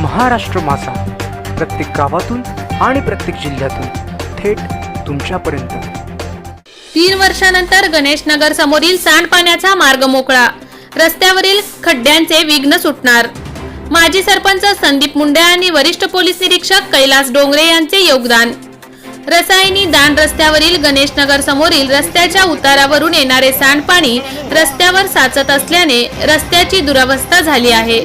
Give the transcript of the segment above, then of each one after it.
महाराष्ट्र माझा प्रत्येक गावातून आणि प्रत्येक जिल्ह्यातून थेट तुमच्यापर्यंत। 3 वर्षानंतर गणेशनगर समोरील सांडपाण्याचा मार्ग मोकळा, रस्त्यावरील खड्ड्यांचे विघ्न सुटणार। माजी सरपंच संदीप मुंडे आणि वरिष्ठ पोलीस निरीक्षक कैलास डोंगरे यांचे योगदान। रसायनी दान रस्त्यावरील गणेशनगर समोरील रस्त्याच्या उतारावरून येणारे सांडपाणी रस्त्यावर साचत असल्याने रस्त्याची दुरावस्था झाली आहे।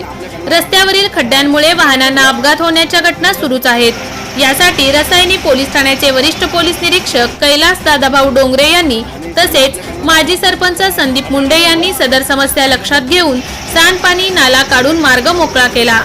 रस्त्यावरील खड्ड्यांमुळे वाहनांना अपघात होण्याच्या घटना सुरूच आहेत। यासाठी रसायनी पोलीस ठाण्याचे वरिष्ठ पोलीस निरीक्षक कैलास दादाभाऊ डोंगरे यांनी तसेच माजी सरपंच संदीप मुंडे यांनी सदर समस्या लक्षात घेऊन सांडपाणी नाला काढून मार्ग मोकळा केला।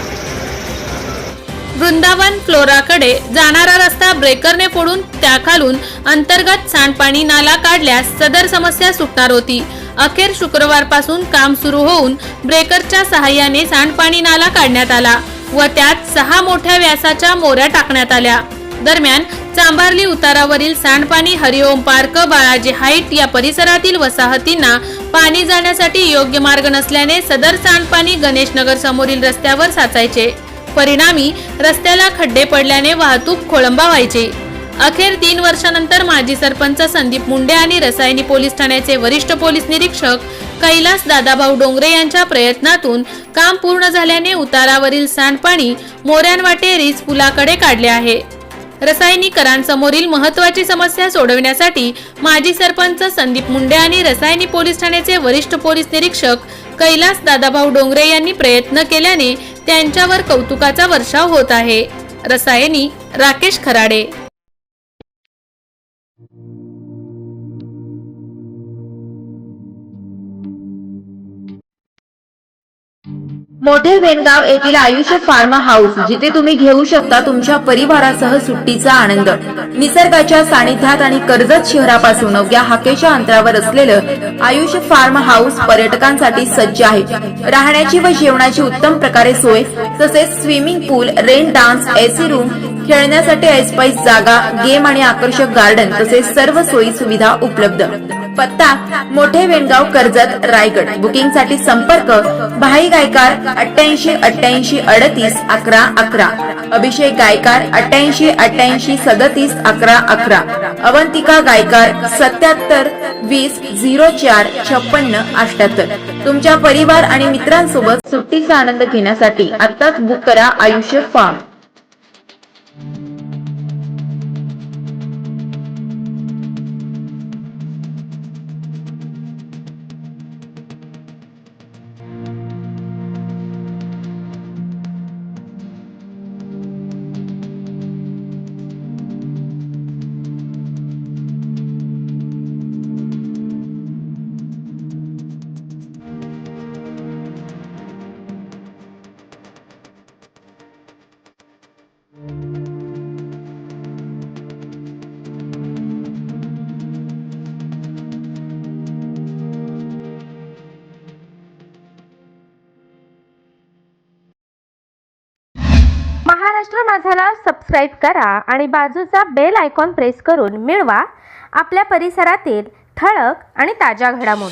वृंदावन फ्लोराकडे जाणारा रस्ता ब्रेकरने फोडून त्याखालून अंतर्गत सांडपाणी नाला काढल्यास सदर समस्या सुटणार होती। अखेर शुक्रवारपासून काम सुरू होऊन ब्रेकरच्या सहाय्याने सांडपाणी नाला काढण्यात आला व त्यात 6 मोठ्या व्यासाच्या मोऱ्या टाकण्यात आल्या। दरम्यान चांभारली उतारावरील सांडपाणी हरिओम पार्क, बाळाजी हाईट या परिसरातील वसाहतींना पाणी जाण्यासाठी योग्य मार्ग नसल्याने सदर सांडपाणी गणेशनगर समोरील रस्त्यावर साचायचे। परिणामी रस्त्याला खड्डे पडल्याने वाहतूक खोळंबा व्हायची। अखेर 3 वर्षानंतर माजी सरपंच संदीप मुंडे आणि रसायनी पोलीस ठाण्याचे वरिष्ठ पोलीस निरीक्षक कैलास दादाभाऊ डोंगरे यांच्या प्रयत्नातून काम पूर्ण झाल्याने उतारावरील सांडपाणी मोऱ्यांवाटे रीस पुलाकडे काढले आहे। रसायनीकरांसमोरील महत्त्वाची समस्या सोडवण्यासाठी माजी सरपंच संदीप मुंडे आणि रसायनी पोलीस ठाण्याचे वरिष्ठ पोलीस निरीक्षक कैलास दादाभाऊ डोंगरे यांनी प्रयत्न केल्याने त्यांच्यावर कौतुकाचा वर्षाव होत आहे। रसायनी राकेश खराडे। मोठे वेणगाव येथील आयुष्य फार्म हाऊस, जिथे तुम्ही घेऊ शकता तुमच्या परिवारासह सुट्टीचा आनंद। निसर्गाच्या सानिध्यात आणि कर्जत शहरापासून अवघ्या हाकेच्या अंतरावर असलेलं आयुष्य फार्म हाऊस पर्यटकांसाठी सज्ज आहे। राहण्याची व जेवणाची उत्तम प्रकारे सोय, तसेच स्विमिंग पूल, रेन डान्स, एसी रूम, खेळण्यासाठी ऐसपैस जागा, गेम आणि आकर्षक गार्डन तसेच सर्व सोयी सुविधा उपलब्ध। पत्ता मोठे वेणगाव, कर्जत, रायगड। बुकिंग साठी संपर्क भाई गायकार 88 88 38 11 11, अभिषेक गायकार 88 88 37 11 11, अवंतिका गायकार 77 20 04 56 78। तुमच्या परिवार आणि मित्रांसोबत सुट्टीचा आनंद घेण्यासाठी आत्ताच बुक करा आयुष्य फार्म। महाराष्ट्र माझाला सबस्क्राईब करा आणि बाजूचा बेल आयकॉन प्रेस करून मिळवा आपल्या परिसरातील ठळक आणि ताज्या घडामोडी।